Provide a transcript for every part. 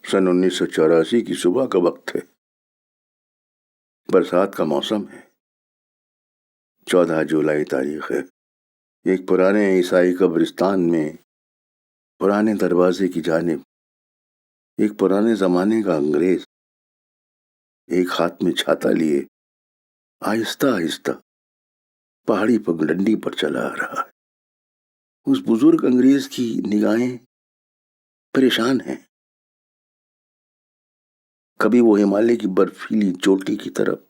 सन 1984 की सुबह का वक्त है। बरसात का मौसम है। 14 जुलाई तारीख है। एक पुराने ईसाई कब्रिस्तान में पुराने दरवाजे की जानिब एक पुराने जमाने का अंग्रेज एक हाथ में छाता लिए आहिस्ता आहिस्ता पहाड़ी पगडंडी पर चला आ रहा है। उस बुजुर्ग अंग्रेज की निगाहें परेशान हैं। कभी वो हिमालय की बर्फीली चोटी की तरफ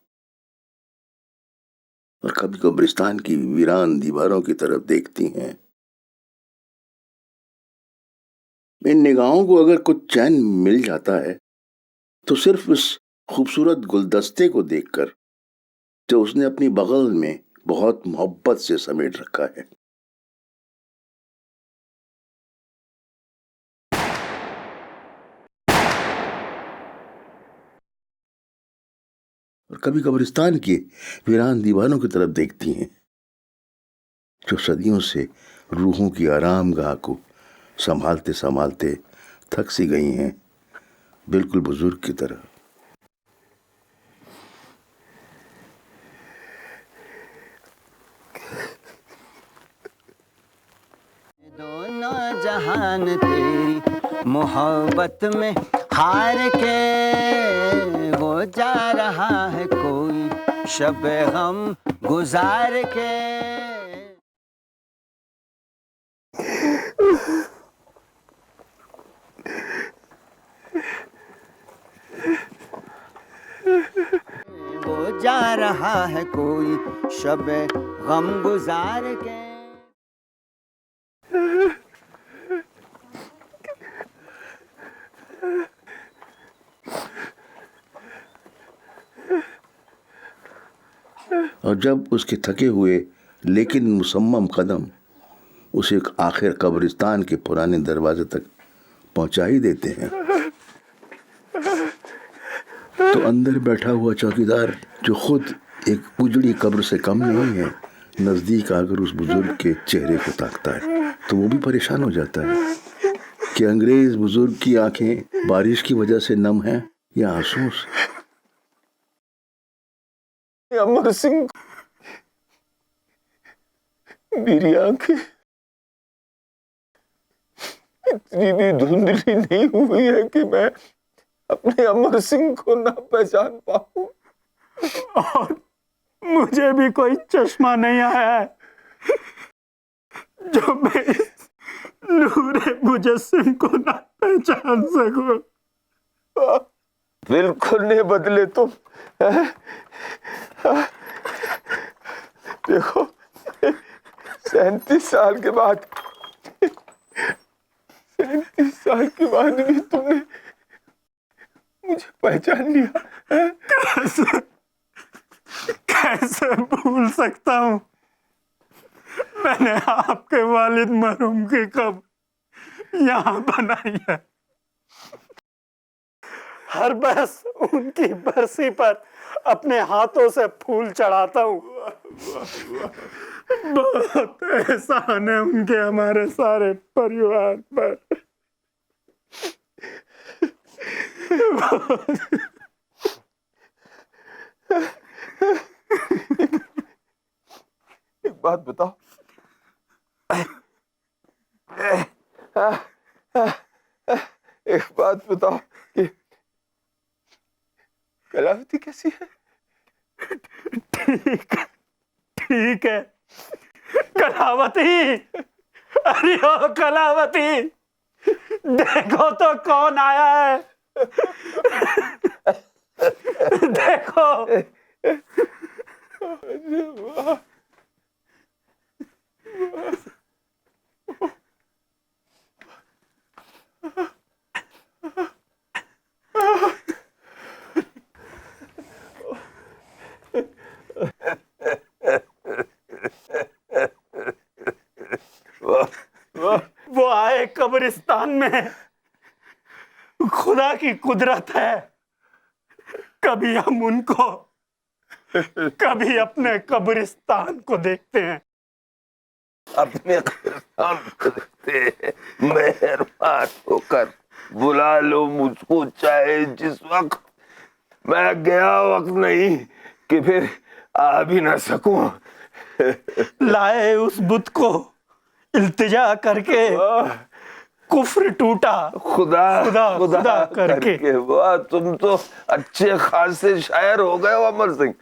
और कभी कब्रिस्तान की वीरान दीवारों की तरफ देखती हैं। इन निगाहों को अगर कुछ चैन मिल जाता है तो सिर्फ इस खूबसूरत गुलदस्ते को देखकर जो उसने अपनी बगल में बहुत मोहब्बत से समेट रखा है। और कभी कब्रिस्तान की वीरान दीवारों की तरफ देखती हैं जो सदियों से रूहों की आरामगाह को संभालते संभालते थक सी गई हैं, बिल्कुल बुजुर्ग की तरह। दोनों जहान तेरी मोहब्बत में हार के वो जा रहा है कोई शब गम गुजार के। वो जा रहा है कोई शब गम गुजार के। और जब उसके थके हुए लेकिन मुसम्मम कदम उसे आखिर कब्रिस्तान के पुराने दरवाजे तक पहुंचा ही देते हैं तो अंदर बैठा हुआ चौकीदार, जो खुद एक उजड़ी कब्र से कम नहीं है, नजदीक आकर उस बुजुर्ग के चेहरे को ताकता है तो वो भी परेशान हो जाता है कि अंग्रेज बुजुर्ग की आंखें बारिश की वजह से नम हैं या आंसू से। अमर सिंह, मेरी आंखें इतनी भी धुंधली नहीं हुई है कि मैं अपने अमर सिंह को ना पहचान पाऊं। और मुझे भी कोई चश्मा नहीं आया है जो मैं इस नूरे मुजस्सिम को ना पहचान सकूं। बिल्कुल नहीं बदले तुम। देखो, 37 साल के बाद 37 साल के बाद भी तुमने मुझे पहचान लिया। कैसे भूल सकता हूँ? मैंने आपके वालिद मरहूम की कब्र यहाँ बनाई है। हर बरस उनकी बरसी पर अपने हाथों से फूल चढ़ाता हूँ। बहुत एहसान है उनके हमारे सारे परिवार पर। एक बात बताओ, एक बात बताओ कि कलावती कैसी है? ठीक है कलावती। अरे ओ कलावती, देखो तो कौन आया है। देखो। वो आए कब्रिस्तान में। खुदा की कुदरत है, कभी हम उनको कभी अपने कब्रिस्तान को देखते हैं। अपने कब्रिस्तान को देखते हैं। मेहरबान होकर बुला लो मुझको चाहे जिस वक्त मैं गया वक्त नहीं कि फिर आ भी ना सकूं। लाए उस बुत को इल्तिजा करके, कुफ्र टूटा खुदा खुदा खुदा खुदा करके। वाह, तुम तो अच्छे खासे शायर हो गए हो अमर सिंह।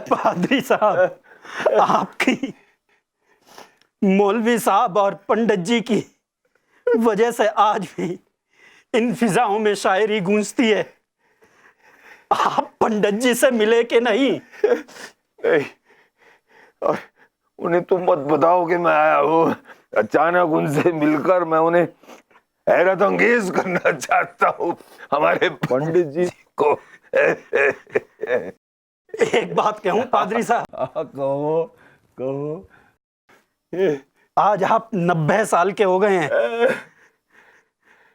पादरी साहब, आपकी, मौलवी साहब और पंडित जी की वजह से आज भी इन फिजाओं में शायरी गूंजती है। आप पंडित जी से मिले कि नहीं? नहीं, और उन्हें तुम मत बताओ कि मैं आया हूँ। अचानक उनसे मिलकर मैं उन्हें हैरत अंगेज करना चाहता हूँ, हमारे पंडित जी को। एक बात कहूं पादरी साहब, कहो कहो। आज आप 90 साल के हो गए हैं।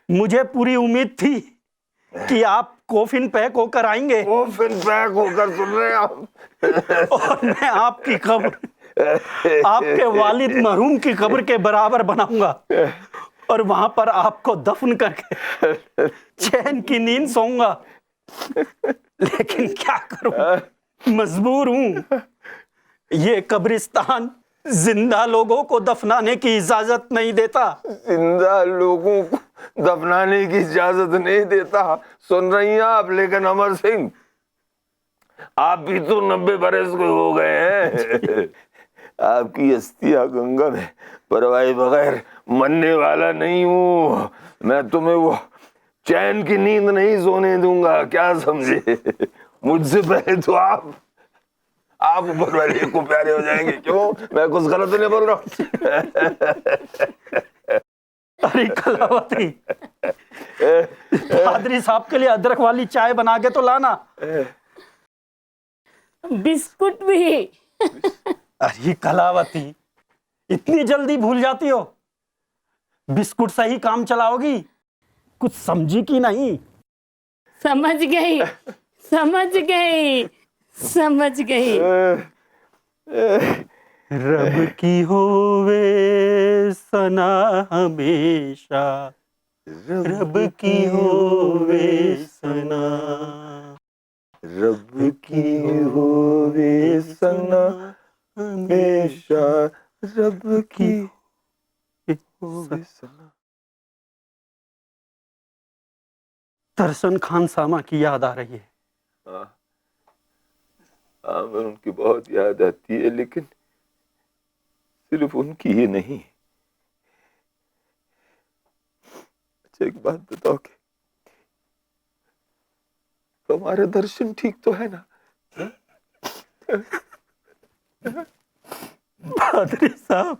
मुझे पूरी उम्मीद थी कि आप कोफिन पैक होकर आएंगे वो फिर पैक होकर सुन रहे हैं आप। और मैं आपकी कब्र, आपके वालिद मरहूम की कब्र के बराबर बनाऊंगा और वहां पर आपको दफन करके चैन की नींद सोऊंगा। लेकिन क्या करूं, मजबूर हूं। ये कब्रिस्तान जिंदा लोगों को दफनाने की इजाजत नहीं देता। जिंदा लोगों को दफनाने की इजाजत नहीं देता, सुन रही हैं आप? लेकिन अमर सिंह, आप भी तो 90 बरस के हो गए हैं। आपकी अस्थियां गंगा में परवाए बगैर मरने वाला नहीं हूं। मैं तुम्हें वो चैन की नींद नहीं सोने दूंगा, क्या समझे? मुझसे पहले तो आप ऊपर वाले को प्यारे हो जाएंगे। क्यों, मैं कुछ गलत नहीं बोल रहा हूँ? अरे कलावती, पादरी साहब के लिए अदरक वाली चाय बना के तो लाना। बिस्कुट भी। अरे कलावती, इतनी जल्दी भूल जाती हो? बिस्कुट से ही काम चलाओगी? कुछ समझी कि नहीं? समझ गई, समझ गई, समझ गई। रब की होवे सना हमेशा, रब की होवे सना, रब की होवे सना हमेशा, रब की होवे सना। तरसन खान सामा की याद आ रही है। हाँ, उनकी बहुत याद आती है, लेकिन सिर्फ उनकी ही नहीं। अच्छा, एक बात बताओ कि तुम्हारे दर्शन ठीक तो है ना? पादरी साहब,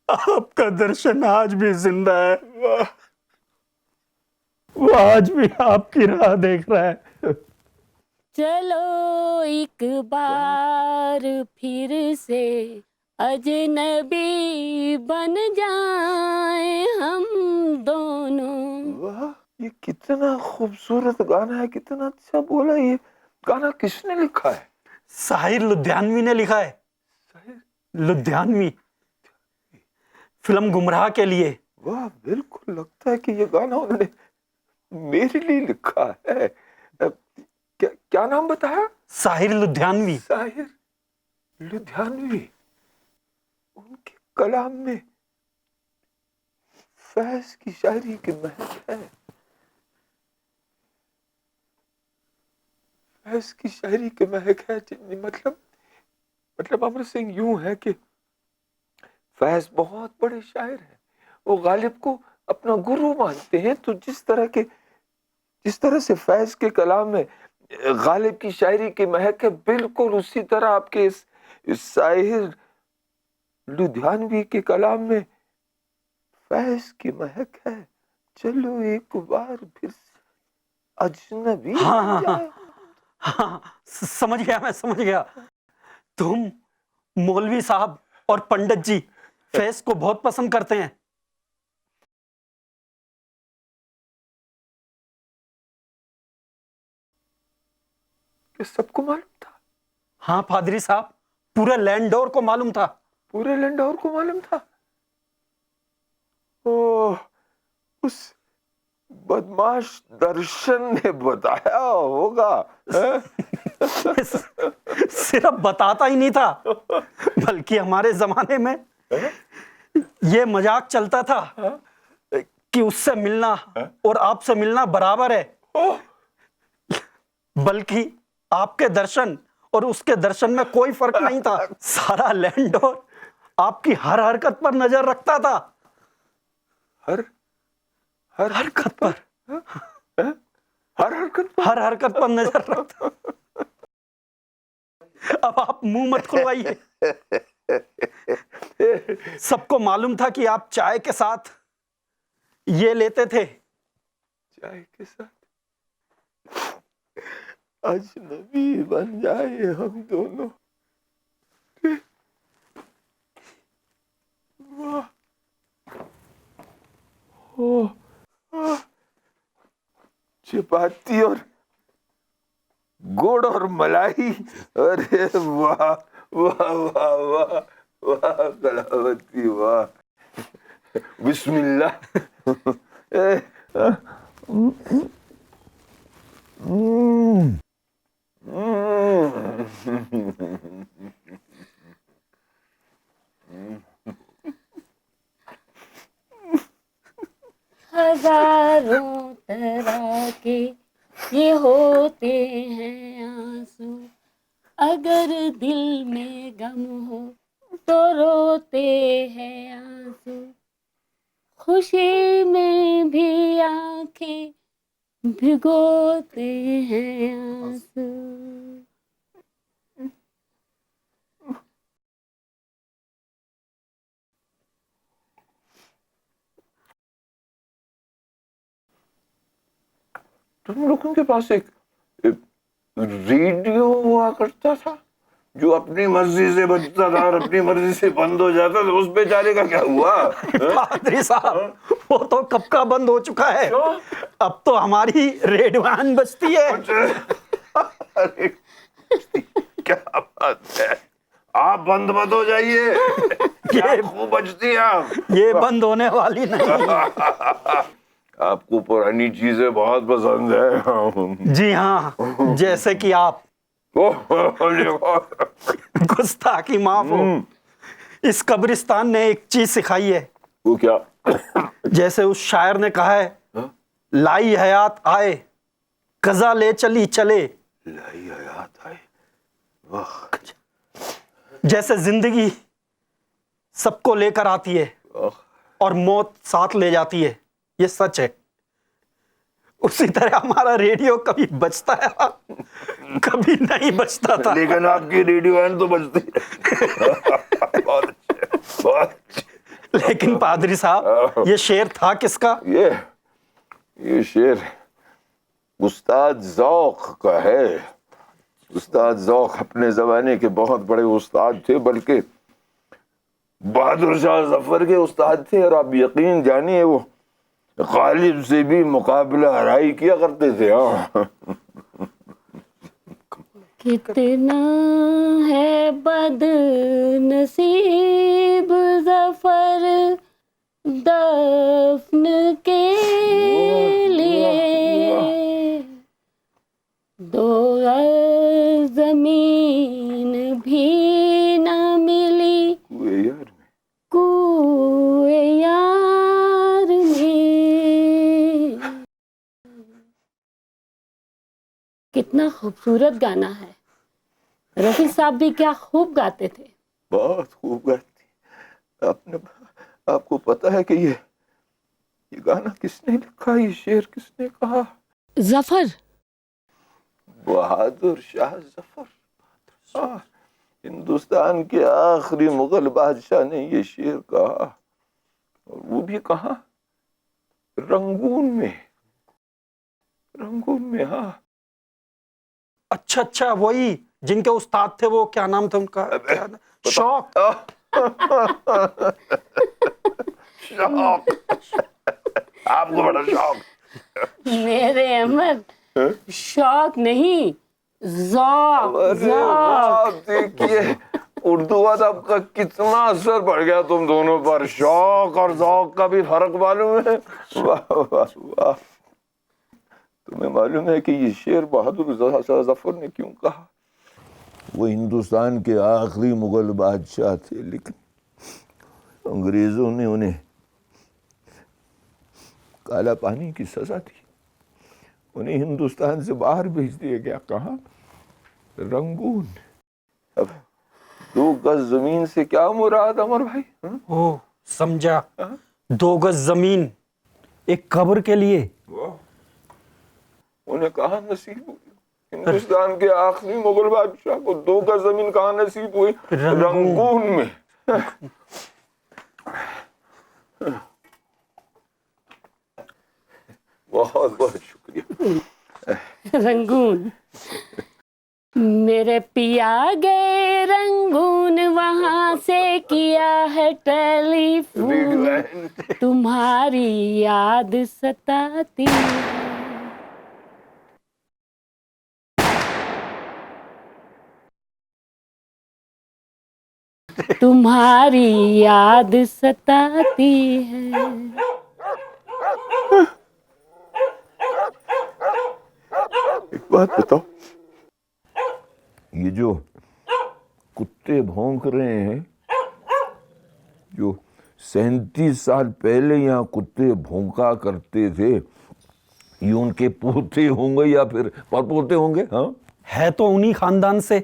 आपका दर्शन आज भी जिंदा है। वो आज भी आपकी राह देख रहा है। चलो एक बार फिर से अजनबी बन जाए हम दोनों। वाह, ये कितना खूबसूरत गाना है, कितना अच्छा बोला। ये गाना किसने लिखा है? साहिर लुधियानवी ने लिखा है। लुधियानवी, फिल्म गुमराह के लिए। वाह, बिल्कुल लगता है कि ये गाना उन्होंने मेरे लिए लिखा है। क्या नाम बताया? साहिर लुधियानवी। साहिर लुधियानवी। उनके कलाम में फैज की शायरी की महक है। फैज की शायरी की महक है। मतलब अमर सिंह यूं है कि फैज बहुत बड़े शायर हैं। वो गालिब को अपना गुरु मानते हैं। तो जिस तरह से फैज के कलाम में गालिब की शायरी की महक है, बिल्कुल उसी तरह आपके इस साहिर लुधियानवी के कलाम में फैज की महक है। चलो एक बार फिर से अजनबी। हाँ, समझ गया, मैं समझ गया। तुम, मौलवी साहब और पंडित जी फैज को बहुत पसंद करते हैं। सबको मालूम था? हाँ पादरी साहब, पूरे लैंडोर को मालूम था। पूरे लैंडोर को मालूम था? ओह, उस बदमाश दर्शन ने बताया होगा। सिर्फ बताता ही नहीं था, बल्कि हमारे जमाने में ये मजाक चलता था कि उससे मिलना और आपसे मिलना बराबर है, बल्कि आपके दर्शन और उसके दर्शन में कोई फर्क नहीं था। सारा लैंडोर आपकी हर हरकत पर नजर रखता था। हर हरकत पर, हर हरकत पर नजर रखता। अब आप मुंह मत खुलवाइए। सबको मालूम था कि आप चाय के साथ ये लेते थे। चाय के साथ अजनबी बन जाए हम दोनों। वाह, चपाती और गुड़ और मलाई। अरे वाह वाह वाह वाह वाह कलावती वाह। बिस्मिल्लाह। हजारों तरह के ये होते हैं आंसू, अगर दिल में गम हो तो रोते हैं आंसू, खुशी में भी आंखें भिगोते हैं आंसू। तुम लोगों के पास एक रेडियो हुआ करता था जो अपनी मर्जी से बजता था और अपनी मर्जी से बंद हो जाता था। उस बेचारे का क्या हुआ? पादरी साहब, वो तो कब का बंद हो चुका है। अब तो हमारी रेडवान बजती है। अरे क्या बात है, आप बंद मत हो जाइए। ये खूब बजती है आप। ये बंद होने वाली नहीं। आपको पुरानी चीजें बहुत पसंद है। जी हाँ, जैसे कि आप। गुस्ताखी माफ हो। इस कब्रिस्तान ने एक चीज सिखाई है। वो क्या? जैसे उस शायर ने कहा है, लाई हयात आए कजा ले चली चले। लाई हयात आए, वाह। जैसे जिंदगी सबको लेकर आती है और मौत साथ ले जाती है, ये सच है। उसी तरह हमारा रेडियो कभी बजता है, कभी नहीं बजता था। लेकिन आपकी रेडियो तो बजती है। बहुत अच्छे, बहुत अच्छे। लेकिन पादरी साहब, ये शेर था किसका? ये शेर उस्ताद ज़ौक़ का है। उस्ताद ज़ौक़ अपने जमाने के बहुत बड़े उस्ताद थे, बल्कि बहादुर शाह जफर के उस्ताद थे। और आप यकीन जानिए, वो गालिब से भी मुकाबला हराई किया करते थे। कितना है बदनसीब जफर दफन के लिए, दो जमीन भी न मिली कुए यार में। कितना खूबसूरत गाना है। रफी साहब भी क्या खूब गाते थे। बहुत खूब गाती। आपको पता है कि ये गाना किसने लिखा, ये शेर किसने कहा? जफर, बहादुर शाह जफर। हिंदुस्तान के आखिरी मुगल बादशाह ने ये शेर कहा, और वो भी कहा रंगून में। रंगून में, हाँ। अच्छा अच्छा, वही जिनके उस्ताद थे, वो क्या नाम था उनका? शौक। शौक, आपको बड़ा शौक। मेरे अहमद, शौक नहीं, ज़ौक़। देखिए, उर्दू अदब का कितना असर पड़ गया तुम दोनों पर। शौक और ज़ौक़ का भी फर्क मालूम है। वाह वाह वाह। तुम्हें मालूम है कि ये शेर बहादुर जफर ने क्यों कहा? वो हिंदुस्तान के आखिरी मुगल बादशाह थे, लेकिन अंग्रेजों ने उन्हें काला पानी की सजा दी। उन्हें हिंदुस्तान से बाहर भेज दिया गया। कहाँ? रंगून। अब 2 गज जमीन से क्या मुराद अमर भाई? ओ समझा, 2 गज जमीन एक कब्र के लिए। उन्हें कहाँ नसीब हुई? हिंदुस्तान के आखिरी मुगल बादशाह को 2 गज जमीन कहाँ नसीब हुई? रंगून में। बहुत बहुत शुक्रिया। रंगून, मेरे पिया गए रंगून, वहां से किया है टेलीफोन, तुम्हारी याद सताती है। तुम्हारी याद सताती है। एक बात बताओ, ये जो कुत्ते भौंक रहे हैं, जो 37 साल पहले यहाँ कुत्ते भौंका करते थे, ये उनके पोते होंगे या फिर परपोते होंगे? हाँ, है तो उन्हीं खानदान से।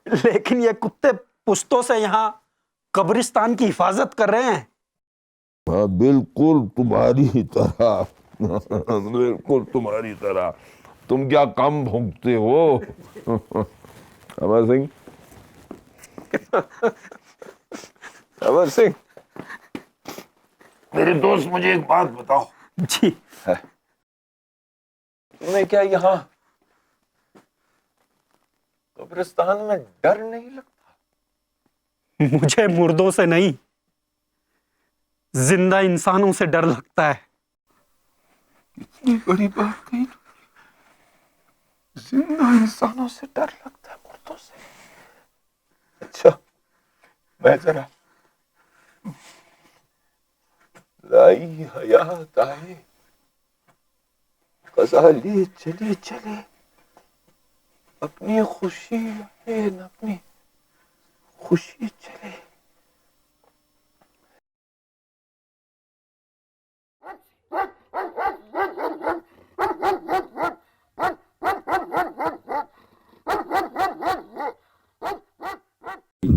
लेकिन ये कुत्ते पुश्तों से यहाँ कब्रिस्तान की हिफाजत कर रहे हैं। हाँ, बिल्कुल तुम्हारी तरह। बिल्कुल तुम्हारी तरह। तुम क्या कम भौंकते हो? अमर सिंह, अमर सिंह, मेरे दोस्त, मुझे एक बात बताओ। जी। तुम्हें क्या यहाँ कब्रिस्तान में डर नहीं लगता? मुझे मुर्दों से नहीं, जिंदा इंसानों से डर लगता है। इतनी बड़ी बात कही तुमने। जिंदा इंसानों से डर लगता है, मुर्दों से? अच्छा, मैं जरा लाई हयात आए गजाली चले चले, अपनी खुशी आए न अपनी खुशी चले।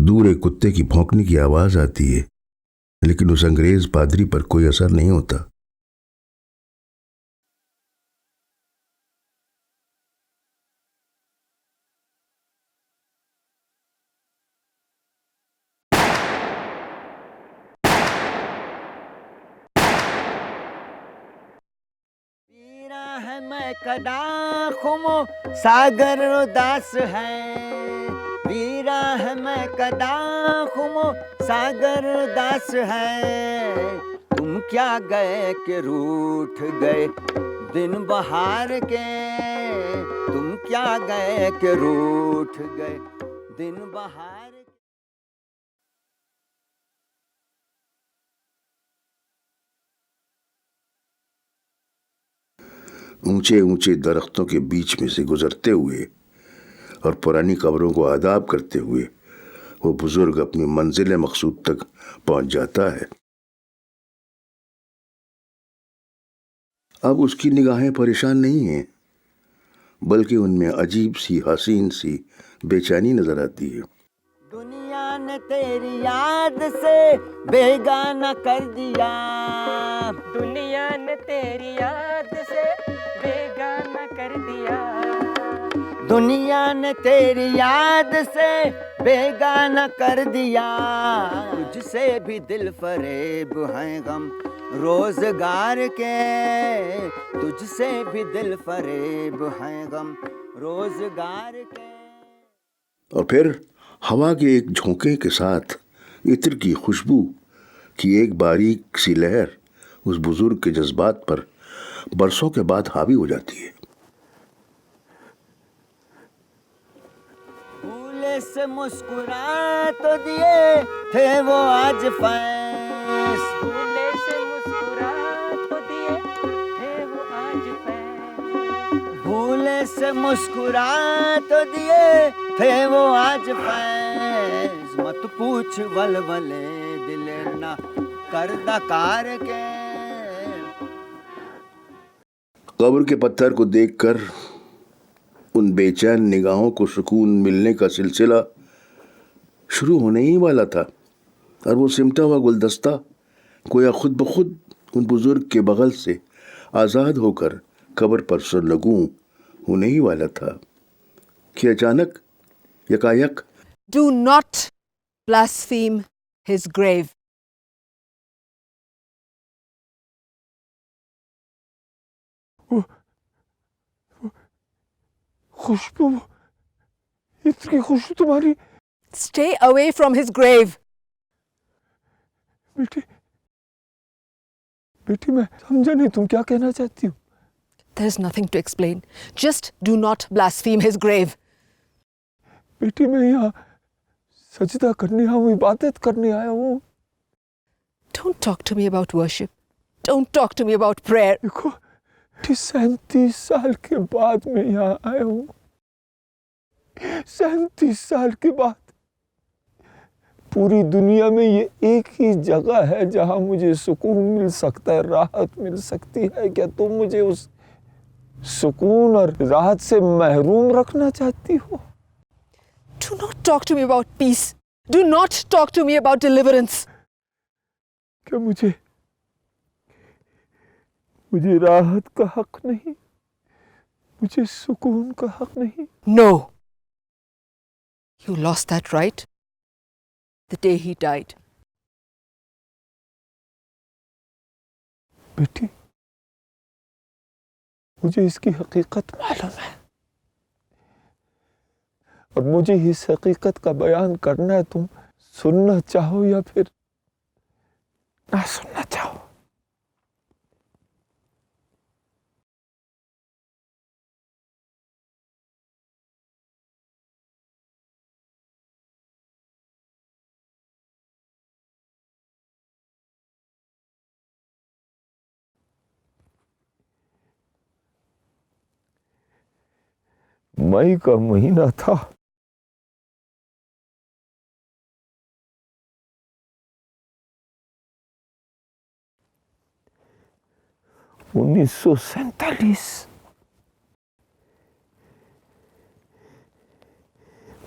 दूर एक कुत्ते की भौंकने की आवाज आती है, लेकिन उस अंग्रेज पादरी पर कोई असर नहीं होता। वीरा है मैं कदा खुमो सागर उदास है, वीरा है मैं कदा खुमो सागर उदास है। तुम क्या गए कि रूठ गए दिन बहार के, तुम क्या गए कि रूठ गए दिन बहार के। ऊंचे ऊंचे दरख्तों के बीच में से गुजरते हुए और पुरानी कब्रों को आदाब करते हुए वो बुजुर्ग अपनी मंजिल मकसूद तक पहुंच जाता है। अब उसकी निगाहें परेशान नहीं हैं, बल्कि उनमें अजीब सी हसीन सी बेचैनी नजर आती है। दुनिया ने तेरी याद से बेगाना कर दिया, दुनिया ने तेरी याद से बेगाना कर दिया, दुनिया ने तेरी याद से बेगाना कर दिया। तुझसे भी दिल फरेब हैं गम रोजगार के, तुझसे भी दिल फरेब हैं गम रोजगार के। और फिर हवा के एक झोंके के साथ इत्र की खुशबू की एक बारीक सी लहर उस बुजुर्ग के जज्बात पर बरसों के बाद हावी हो जाती है। भूले से मुस्कुरा तो दिए थे वो आज फैस, भूले से मुस्कुरा तो दिए थे वो आज पहले से मुस्कुरा तो दिए थे वो आज फैज, मत पूछ वलवले दिल ना कर दकार के। कब्र के पत्थर को देखकर उन बेचैन निगाहों को सुकून मिलने का सिलसिला शुरू होने ही वाला था, और वो सिमटा हुआ गुलदस्ता गोया खुद ब खुद उन बुजुर्ग के बगल से आज़ाद होकर कब्र पर सरनगू होने ही वाला था कि अचानक यकायक Do not blaspheme his grave. खुशबू, इतनी खुशबू तुम्हारी। Stay away from his grave. बेटी, बेटी मैं समझा नहीं तुम क्या कहना चाहती हो। There's nothing to explain. Just do not blaspheme his grave. बेटी मैं यहाँ सजदा करने आया हूँ, इबादत करने आया हूँ। Don't talk to me about worship. Don't talk to me about prayer. देखो 37 साल के बाद मैं यहाँ आया हूँ, 37 साल के बाद। पूरी दुनिया में ये एक ही जगह है जहाँ मुझे सुकून मिल सकता है, राहत मिल सकती है। क्या तुम मुझे उस सुकून और राहत से महरूम रखना चाहती हो? Do not talk to me about peace. Do not talk to me about deliverance. क्या मुझे राहत का हक नहीं? मुझे सुकून का हक नहीं? No. You lost that right the day he died. बेटी, मुझे इसकी हकीकत मालूम है, और मुझे इस हकीकत का बयान करना है। तुम सुनना चाहो या फिर ना सुनना चाहो। मई का महीना था। $1947।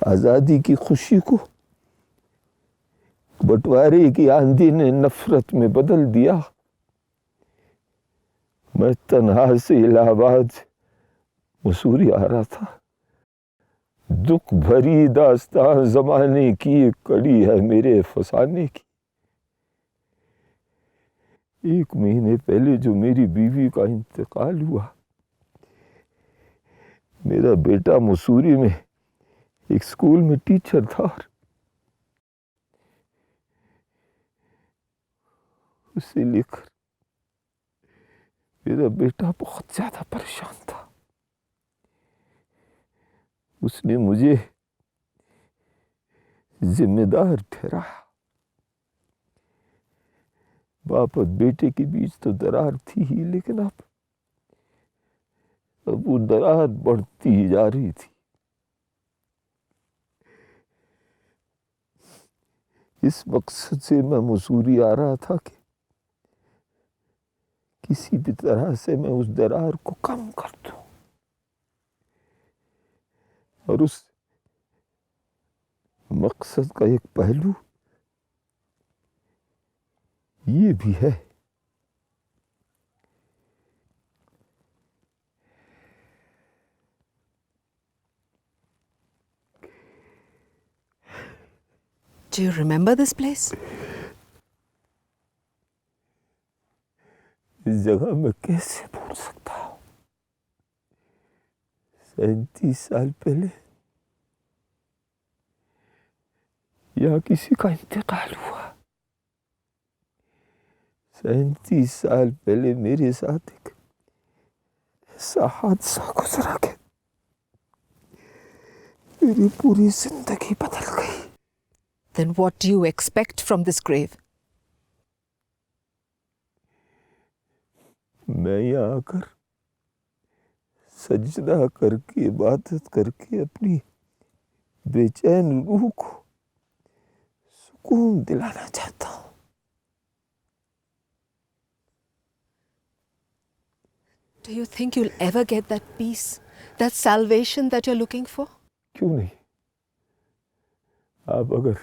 आजादी की खुशी को बंटवारे की आंधी ने नफरत में बदल दिया। मैं तन्हा से इलाहाबाद मसूरी आ रहा था। दुख भरी दास्तान जमाने की एक कड़ी है मेरे फसाने की। 1 महीने पहले जो मेरी बीवी का इंतकाल हुआ, मेरा बेटा मसूरी में एक स्कूल में टीचर था। उसे लेकर मेरा बेटा बहुत ज्यादा परेशान था। उसने मुझे जिम्मेदार ठहराया। बाप और बेटे के बीच तो दरार थी ही, लेकिन अब वो दरार बढ़ती ही जा रही थी। इस मकसद से मैं मसूरी आ रहा था कि किसी भी तरह से मैं उस दरार को कम कर दूं, और उस मकसद का एक पहलू ये भी है Do you remember this place? इस जगह मैं कैसे भूल सकता हूँ। 37 साल पहले यहाँ किसी का इंतकाल हुआ। 37 साल पहले मेरे साथ एक ऐसा हादसा गुजरा कि मेरी पूरी जिंदगी बदल गई। Then what do you expect from this grave? मैं यहाँ आकर सजदा करके इबादत करके अपनी बेचैन रूह को सुकून दिलाना चाहता हूँ। Do you think you'll ever get that peace, that salvation that you're looking for? क्यों नहीं? आप अगर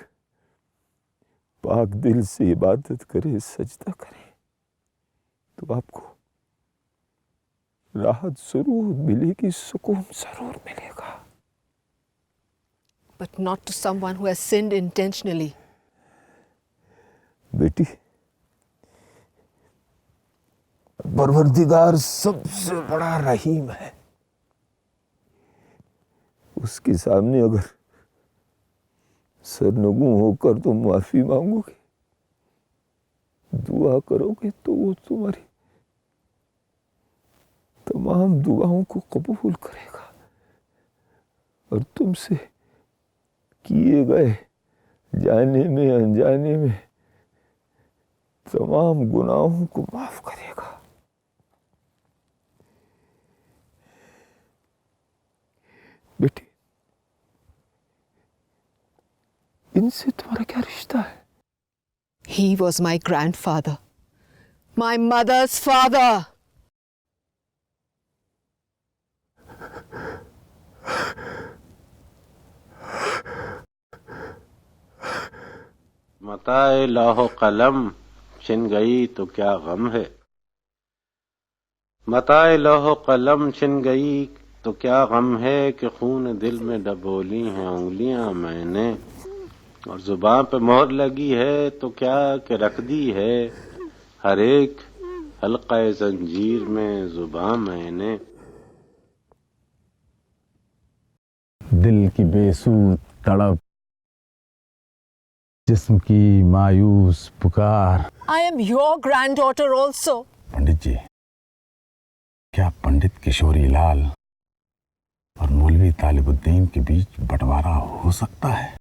पाक दिल से इबादत करें, सजदा करें, तो आपको राहत जरूर मिलेगी, सुकून जरूर मिलेगा। But not to someone who has sinned intentionally. बेटी, परवरदिगार सबसे बड़ा रहीम है। उसके सामने अगर सरनगू होकर तुम माफी मांगोगे, दुआ करोगे, तो वो तुम्हारी तमाम दुआओं को कबूल करेगा और तुमसे किए गए जाने में अनजाने में तमाम गुनाहों को माफ करेगा। बेटी, इनसे तुम्हारा क्या रिश्ता है? He was my grandfather, my mother's father. मताए लौह कलम छिन गई तो क्या गम है, मताए लौह कलम छिन गई तो क्या गम है कि खून दिल में डबोली हैं उंगलियां मैंने, और जुबान पे मोहर लगी है तो क्या कि रख दी है हर एक हल्का जंजीर में जुबान मैंने। दिल की बेसूद तड़प, जिस्म की मायूस पुकार। I am your granddaughter also. पंडित जी, क्या पंडित किशोरी लाल और मौलवी तालिबुद्दीन के बीच बंटवारा हो सकता है?